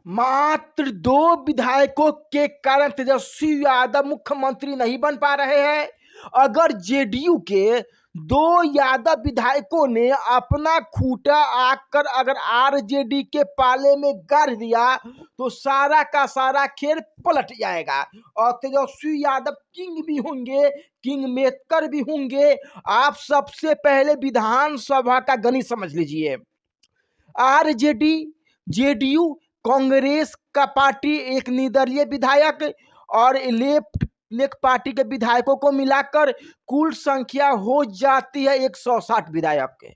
मात्र 2 विधायकों के कारण तेजस्वी यादव मुख्यमंत्री नहीं बन पा रहे हैं। अगर जेडीयू के 2 यादव विधायकों ने अपना खूंटा आकर अगर आरजेडी के पाले में गाड़ दिया तो सारा का सारा खेल पलट जाएगा और तेजस्वी यादव किंग भी होंगे, किंग मेकर भी होंगे। आप सबसे पहले विधानसभा का गणित समझ लीजिए। आरजेडी, जेडीयू, कांग्रेस का पार्टी एक निर्दलीय विधायक और लेफ्ट लेफ्ट पार्टी के विधायकों को मिलाकर कुल संख्या हो जाती है 160 विधायक।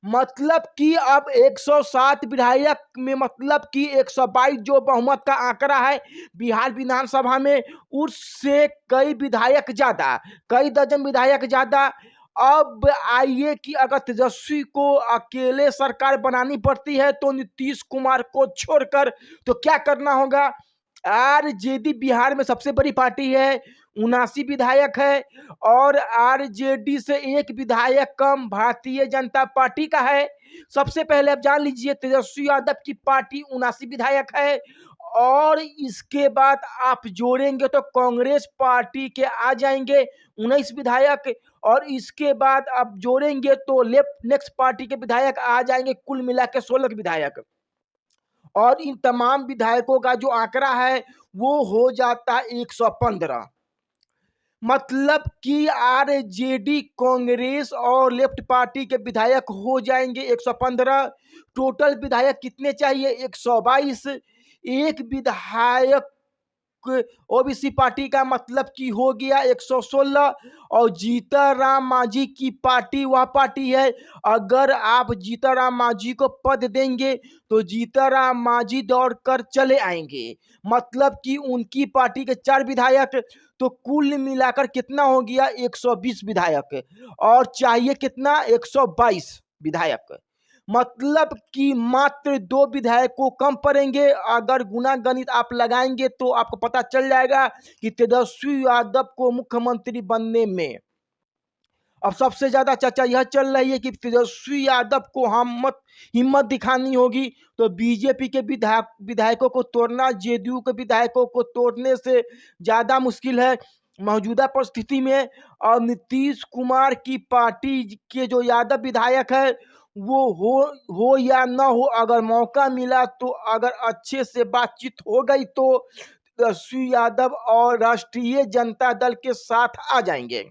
मतलब कि अब 160 विधायक में मतलब कि 122 जो बहुमत का आंकड़ा है बिहार विधानसभा में, उससे कई विधायक ज्यादा, कई दर्जन विधायक ज्यादा। अब आइए कि अगर तेजस्वी को अकेले सरकार बनानी पड़ती है तो नीतीश कुमार को छोड़कर तो क्या करना होगा। आरजेडी बिहार में सबसे बड़ी पार्टी है, 79 विधायक है और आरजेडी से एक विधायक कम भारतीय जनता पार्टी का है। सबसे पहले आप जान लीजिए तेजस्वी यादव की पार्टी 79 विधायक है और इसके बाद आप जोड़ेंगे तो कांग्रेस पार्टी के आ जाएंगे 19 विधायक और इसके बाद आप जोड़ेंगे तो लेफ्ट नेक्स्ट पार्टी के विधायक आ जाएंगे, कुल मिला के 16 विधायक। और इन तमाम विधायकों का जो आंकड़ा है वो हो जाता है 115। मतलब कि आरजेडी, कांग्रेस और लेफ्ट पार्टी के विधायक हो जाएंगे 115। टोटल विधायक कितने चाहिए? 122। एक विधायक ओबीसी पार्टी का मतलब कि हो गया 116 और जीतनराम मांझी की पार्टी वह पार्टी है। अगर आप जीतनराम मांझी को पद देंगे तो जीतनराम मांझी दौड़कर चले आएंगे। मतलब कि उनकी पार्टी के 4 विधायक, तो कुल मिलाकर कितना हो गया? 120 विधायक और चाहिए कितना? 122 विधायक। मतलब कि मात्र 2 विधायकों कम पड़ेंगे। अगर गुना गणित आप लगाएंगे तो आपको पता चल जाएगा कि तेजस्वी यादव को मुख्यमंत्री बनने में अब सबसे ज्यादा चर्चा यह चल रही है कि तेजस्वी यादव को हिम्मत दिखानी होगी तो बीजेपी के विधायकों को तोड़ना जेडीयू के विधायकों को तोड़ने से ज्यादा मुश्किल है मौजूदा परिस्थिति में। और नीतीश कुमार की पार्टी के जो यादव विधायक है वो हो या ना हो, अगर मौका मिला तो अगर अच्छे से बातचीत हो गई तो तेजस्वी यादव और राष्ट्रीय जनता दल के साथ आ जाएंगे,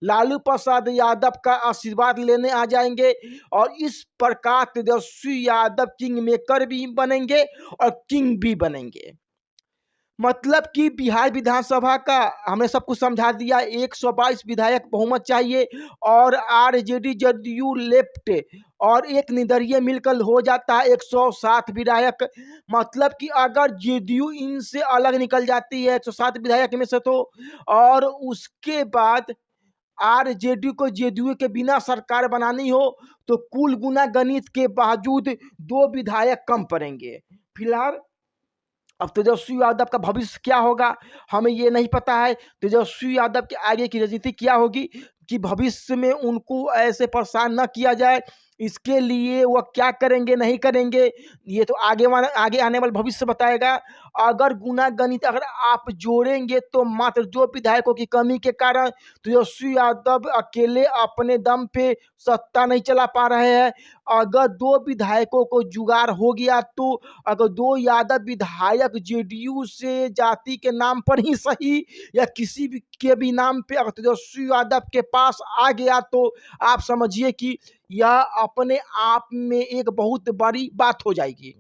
लालू प्रसाद यादव का आशीर्वाद लेने आ जाएंगे और इस प्रकार तेजस्वी यादव किंग मेकर भी बनेंगे और किंग भी बनेंगे। मतलब कि बिहार विधानसभा का हमने सब कुछ समझा दिया। 122 विधायक बहुमत चाहिए और आरजेडी, जदयू, लेफ्ट और एक निर्दलीय मिलकर हो जाता है 107 विधायक। मतलब कि अगर जेडीयू इनसे अलग निकल जाती है 107 विधायक में से तो, और उसके बाद आरजेडी को जेडीयू के बिना सरकार बनानी हो तो कुल गुना गणित के बावजूद 2 विधायक कम पड़ेंगे। फिलहाल अब तेजस्वी यादव का भविष्य क्या होगा हमें ये नहीं पता है। तेजस्वी यादव के आगे की राजनीति क्या होगी कि भविष्य में उनको ऐसे परेशान न किया जाए, इसके लिए वह क्या करेंगे नहीं करेंगे ये तो आगे आने वाला भविष्य बताएगा। अगर गुना गणित अगर आप जोड़ेंगे तो मात्र 2 विधायकों की कमी के कारण तेजस्वी यादव अकेले अपने दम पे सत्ता नहीं चला पा रहे हैं। अगर 2 विधायकों को जुगाड़ हो गया तो अगर 2 यादव विधायक जेडीयू से जाति के नाम पर ही सही या किसी भी के भी नाम पे अगर तेजस्वी यादव के पास आ गया तो आप समझिए कि यह अपने आप में एक बहुत बड़ी बात हो जाएगी।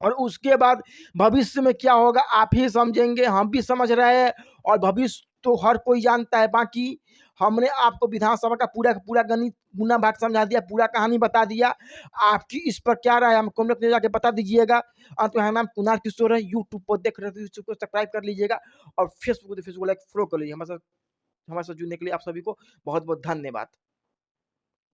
और उसके बाद भविष्य में क्या होगा आप ही समझेंगे, हम भी समझ रहे हैं और भविष्य तो हर कोई जानता है। बाकी हमने आपको विधानसभा का पूरा पूरा गणित गुना भाग समझा दिया, पूरा कहानी बता दिया। आपकी इस पर क्या राय है हम कमेंट में जाके बता दीजिएगा। अंत में हमारा नाम कुणाल किशोर है, यूट्यूब पर देख रहे थे को सब्सक्राइब कर लीजिएगा और फेसबुक लाइक फॉलो कर लीजिए। हमारे साथ जुड़ने के लिए आप सभी को बहुत बहुत धन्यवाद।